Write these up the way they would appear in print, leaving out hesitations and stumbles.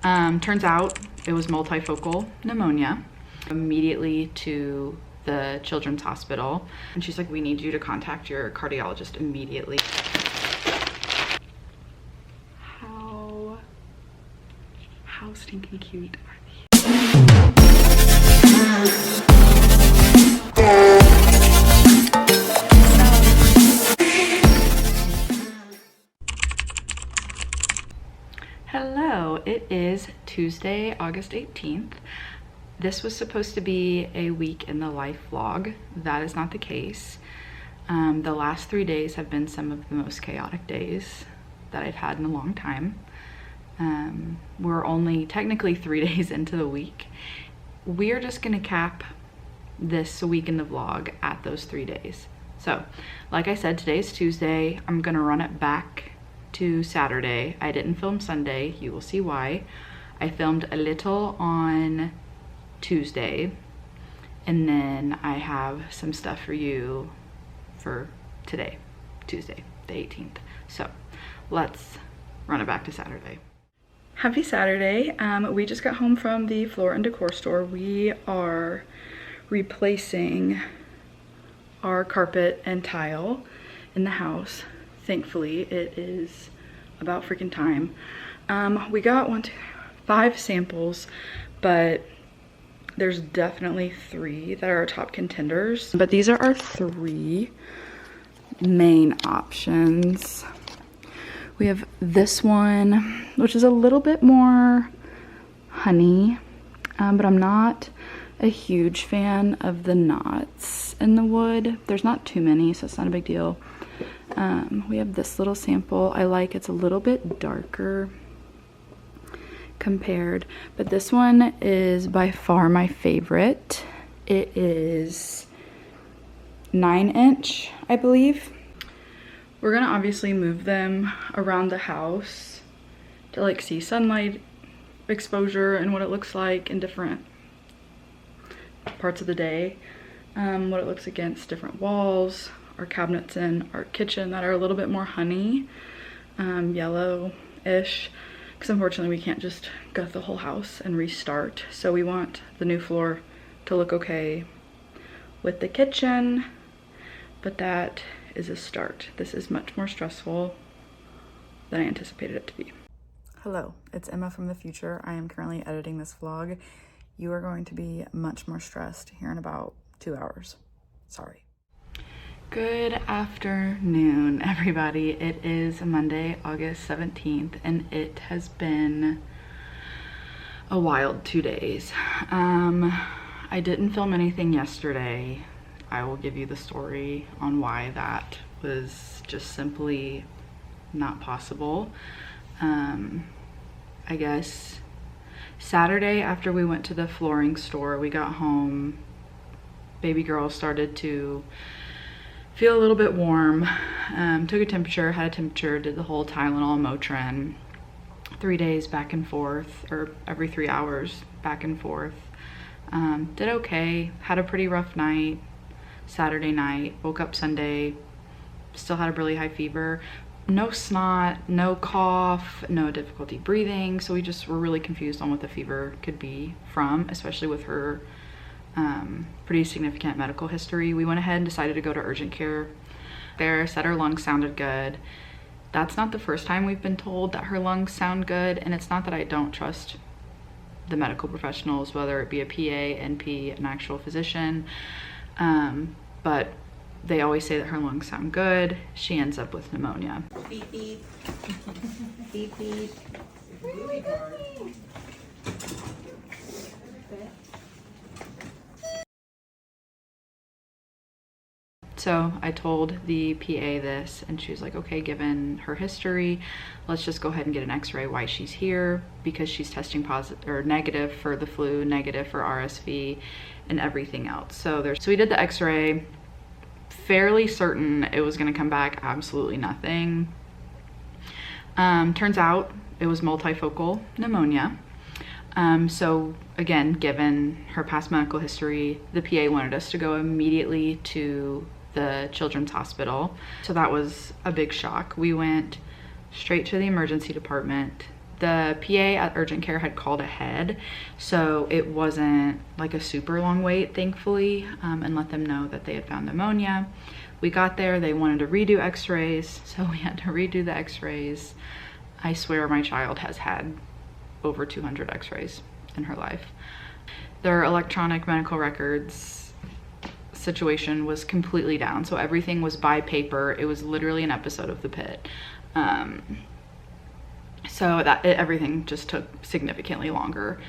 Turns out it was multifocal pneumonia. Immediately to the children's hospital, and she's like, we need you to contact your cardiologist immediately. How stinking cute are these? Hello, it is Tuesday, August 18th. This was supposed to be a week in the life vlog. That is not the case. The last 3 days have been some of the most chaotic days that I've had in a long time. We're only technically 3 days into the week. We're just gonna cap this week in the vlog at those 3 days. So, like I said, today is Tuesday. I'm gonna run it back to Saturday. I didn't film Sunday. You will see why. I filmed a little on Tuesday, and then I have some stuff for you for today, Tuesday, the 18th. So let's run it back to Saturday. Happy Saturday. We just got home from the floor and decor store. We are replacing our carpet and tile in the house. Thankfully, it is about freaking time. We got 5 samples, but there's definitely 3 that are our top contenders. But these are our 3 main options. We have this one, which is a little bit more honey, but I'm not a huge fan of the knots in the wood. There's not too many, so it's not a big deal. We have this little sample. I like it's a little bit darker compared, but this one is by far my favorite. It is 9-inch, I believe. We're gonna obviously move them around the house to like see sunlight exposure and what it looks like in different parts of the day, what it looks against different walls, our cabinets in our kitchen that are a little bit more honey, yellow-ish, because unfortunately we can't just gut the whole house and restart. So we want the new floor to look okay with the kitchen, but that is a start. This is much more stressful than I anticipated it to be. Hello, it's Emma from the future. I am currently editing this vlog. You are going to be much more stressed here in about 2 hours. Sorry. Good afternoon, everybody. It is Monday, August 17th, and it has been a wild 2 days. I didn't film anything yesterday. I will give you the story on why that was just simply not possible. I guess Saturday after we went to the flooring store, we got home, baby girl started to feel a little bit warm, took a temperature, had a temperature, did the whole Tylenol, Motrin, 3 days back and forth, or every 3 hours back and forth. Did okay, had a pretty rough night. Saturday night, woke up Sunday, still had a really high fever, no snot, no cough, no difficulty breathing. So we just were really confused on what the fever could be from, especially with her pretty significant medical history. We went ahead and decided to go to urgent care. There, said her lungs sounded good. That's not the first time we've been told that her lungs sound good, and it's not that I don't trust the medical professionals, whether it be a PA, NP, an actual physician. But they always say that her lungs sound good. She ends up with pneumonia. Beep, beep. Beep, beep. So I told the PA this, and she was like, okay, given her history, let's just go ahead and get an x-ray while she's here, because she's testing positive or negative for the flu, negative for RSV, and everything else. So we did the x-ray, fairly certain it was gonna come back absolutely nothing. Turns out it was multifocal pneumonia. So again, given her past medical history, the PA wanted us to go immediately to the children's hospital. So that was a big shock. We went straight to the emergency department. The PA at urgent care had called ahead, so it wasn't like a super long wait, thankfully, and let them know that they had found pneumonia. We got there, they wanted to redo x-rays, so we had to redo the x-rays. I swear my child has had over 200 x-rays in her life. Their electronic medical records situation was completely down, so everything was by paper. It was literally an episode of The Pit. So everything just took significantly longer.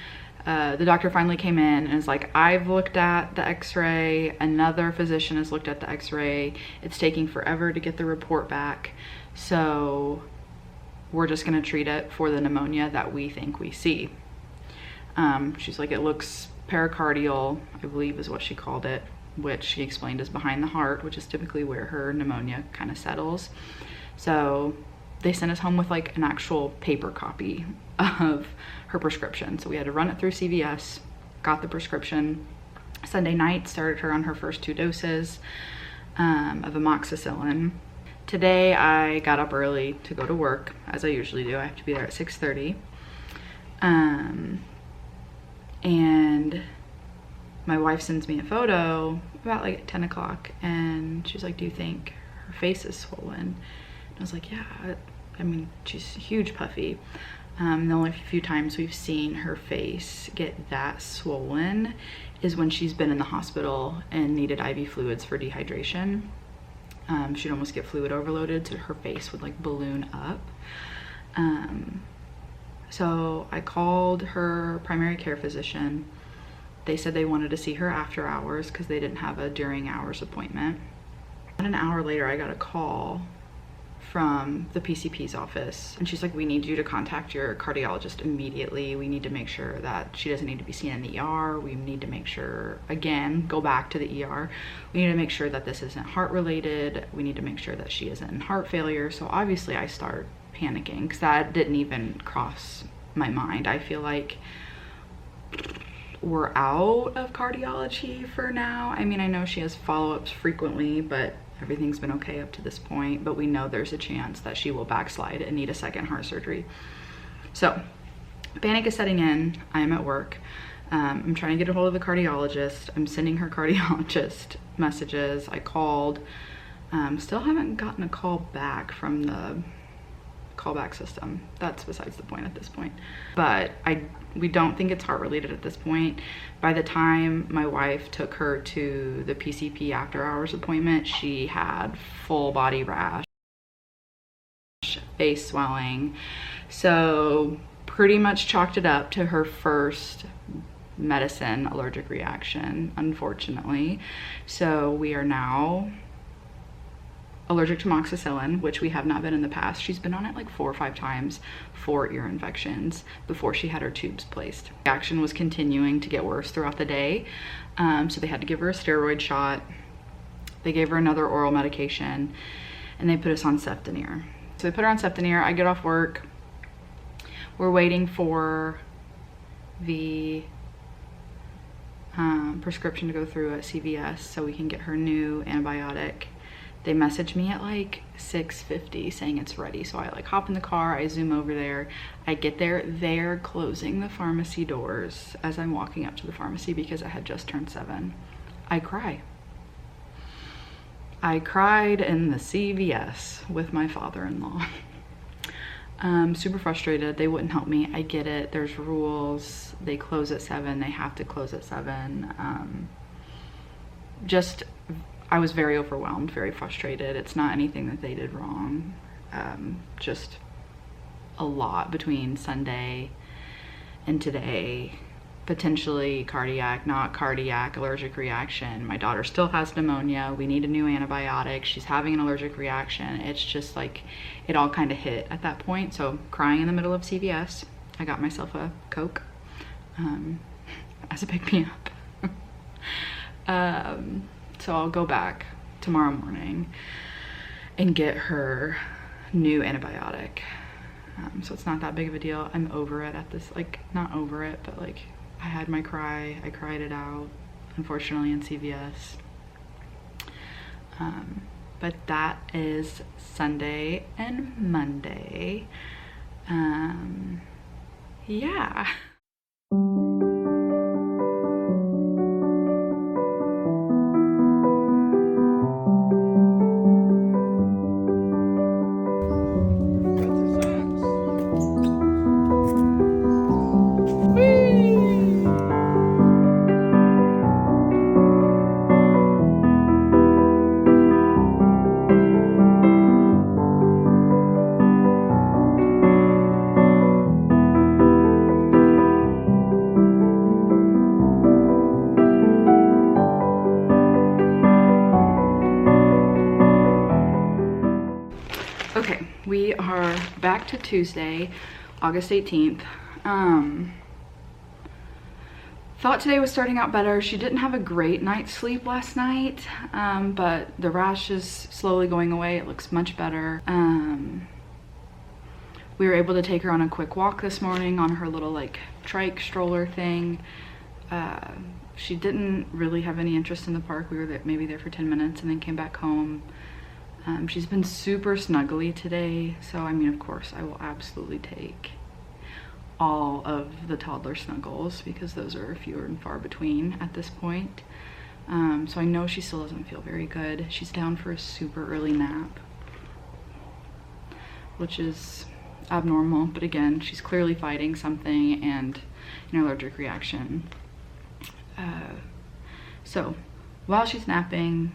The doctor finally came in and is like, I've looked at the x-ray, another physician has looked at the x-ray, it's taking forever to get the report back, so we're just gonna treat it for the pneumonia that we think we see. She's like, it looks pericardial, I believe is what she called it, which she explained is behind the heart, which is typically where her pneumonia kind of settles. So they sent us home with like an actual paper copy of her prescription. So we had to run it through CVS, got the prescription. Sunday night, started her on her first 2 doses of amoxicillin. Today I got up early to go to work, as I usually do. I have to be there at 6:30. And my wife sends me a photo about like 10 o'clock, and she's like, do you think her face is swollen? And I was like, yeah, I mean, she's huge puffy. The only few times we've seen her face get that swollen is when she's been in the hospital and needed IV fluids for dehydration. She'd almost get fluid overloaded, so her face would like balloon up. So I called her primary care physician. They said they wanted to see her after hours because they didn't have a during hours appointment. And an hour later, I got a call from the PCP's office, and she's like, we need you to contact your cardiologist immediately. We need to make sure that she doesn't need to be seen in the ER. We need to make sure, again, go back to the ER. We need to make sure that this isn't heart related. We need to make sure that she isn't in heart failure. So obviously I start panicking because that didn't even cross my mind. I feel like we're out of cardiology for now. I mean, I know she has follow-ups frequently, but everything's been okay up to this point, but we know there's a chance that she will backslide and need a second heart surgery. So panic is setting in. I am at work. I'm trying to get a hold of the cardiologist. I'm sending her cardiologist messages. I called, still haven't gotten a call back from the callback system. That's besides the point at this point. But we don't think it's heart related at this point. By the time my wife took her to the PCP after hours appointment, she had full body rash, face swelling. So pretty much chalked it up to her first medicine allergic reaction, unfortunately. So we are now allergic to amoxicillin, which we have not been in the past. She's been on it like 4 or 5 times for ear infections before she had her tubes placed. The reaction was continuing to get worse throughout the day, so they had to give her a steroid shot. They gave her another oral medication, and they put us on Ceftonir. So they put her on Ceftonir. I get off work. We're waiting for the prescription to go through at CVS so we can get her new antibiotic. They messaged me at like 6:50 saying it's ready. So I like hop in the car, I zoom over there. I get there, they're closing the pharmacy doors as I'm walking up to the pharmacy because I had just turned 7. I cry. I cried in the CVS with my father-in-law. Super frustrated. They wouldn't help me. I get it. There's rules. They close at 7. They have to close at 7. I was very overwhelmed, very frustrated. It's not anything that they did wrong. Just a lot between Sunday and today. Potentially cardiac, not cardiac, allergic reaction. My daughter still has pneumonia. We need a new antibiotic. She's having an allergic reaction. It's just like, it all kind of hit at that point. So crying in the middle of CVS. I got myself a Coke as a pick-me-up. So I'll go back tomorrow morning and get her new antibiotic. So it's not that big of a deal. I'm over it at this, like, not over it, but like, I had my cry. I cried it out, unfortunately, in CVS. But that is Sunday and Monday. yeah. Okay, we are back to Tuesday, August 18th. Thought today was starting out better. She didn't have a great night's sleep last night, but the rash is slowly going away. It looks much better. We were able to take her on a quick walk this morning on her little like trike stroller thing. She didn't really have any interest in the park. We were there, maybe there for 10 minutes and then came back home. She's been super snuggly today, so I mean, of course, I will absolutely take all of the toddler snuggles because those are fewer and far between at this point. So I know she still doesn't feel very good. She's down for a super early nap, which is abnormal, but again, she's clearly fighting something and an allergic reaction. So while she's napping,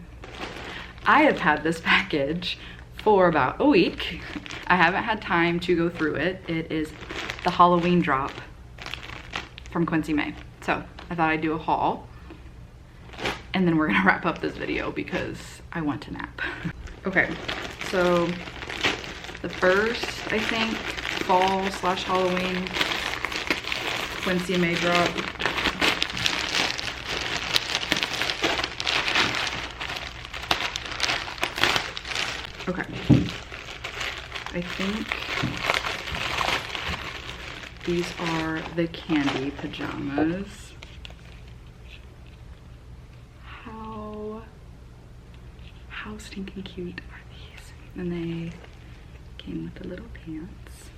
I have had this package for about a week. I haven't had time to go through it. It is the Halloween drop from Quincy Mae. So I thought I'd do a haul and then we're gonna wrap up this video because I want to nap. Okay, so the first, I think, fall/Halloween Quincy Mae drop. Okay, I think these are the candy pajamas. How stinking cute are these? And they came with the little pants.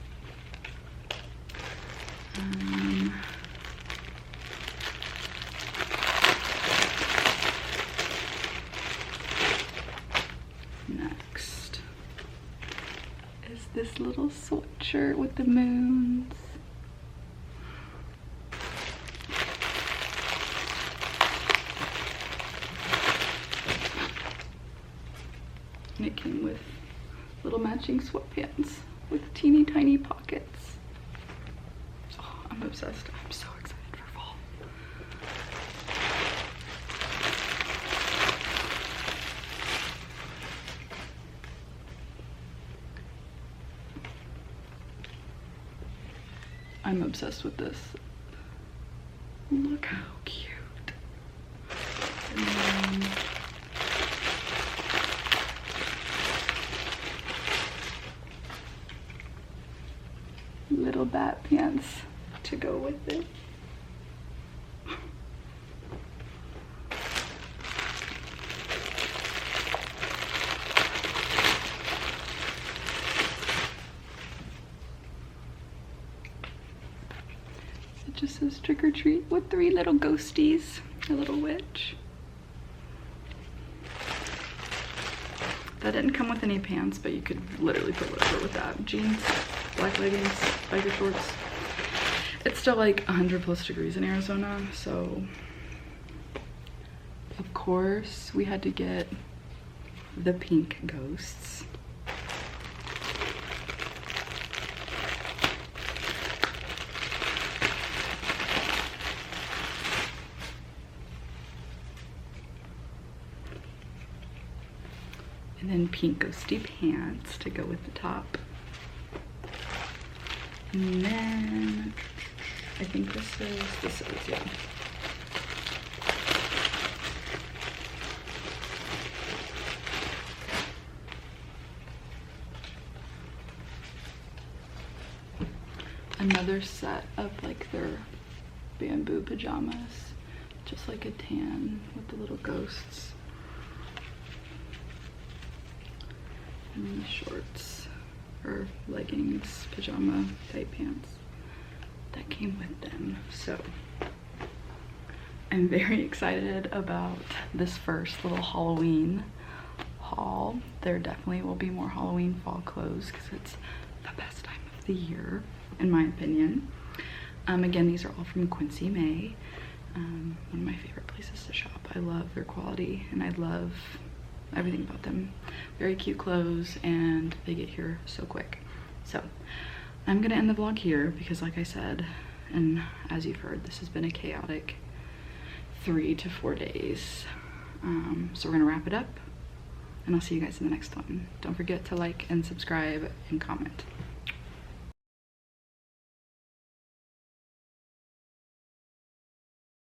Next is this little sweatshirt with the moons. And it came with little matching sweatpants with teeny tiny pockets. Oh, I'm obsessed. I'm so excited for fall. I'm obsessed with this. Look how cute. And then little bat pants to go with it. It just says trick or treat with 3 little ghosties, a little witch. That didn't come with any pants, but you could literally put whatever with that. Jeans, black leggings, biker shorts. It's still like 100+ degrees in Arizona, so of course we had to get the pink ghosts. And then pink ghosty pants to go with the top. And then I think this is, yeah. Another set of like their bamboo pajamas, just like a tan with the little ghosts. And the shorts or leggings, pajama type pants. that came with them. So I'm very excited about this first little Halloween haul. There definitely will be more Halloween fall clothes because it's the best time of the year, in my opinion. Again, these are all from Quincy Mae. One of my favorite places to shop. I love their quality and I love everything about them. Very cute clothes and they get here so quick. So I'm gonna end the vlog here because, like I said, and as you've heard, this has been a chaotic 3 to 4 days. So we're gonna wrap it up and I'll see you guys in the next one. Don't forget to like and subscribe and comment.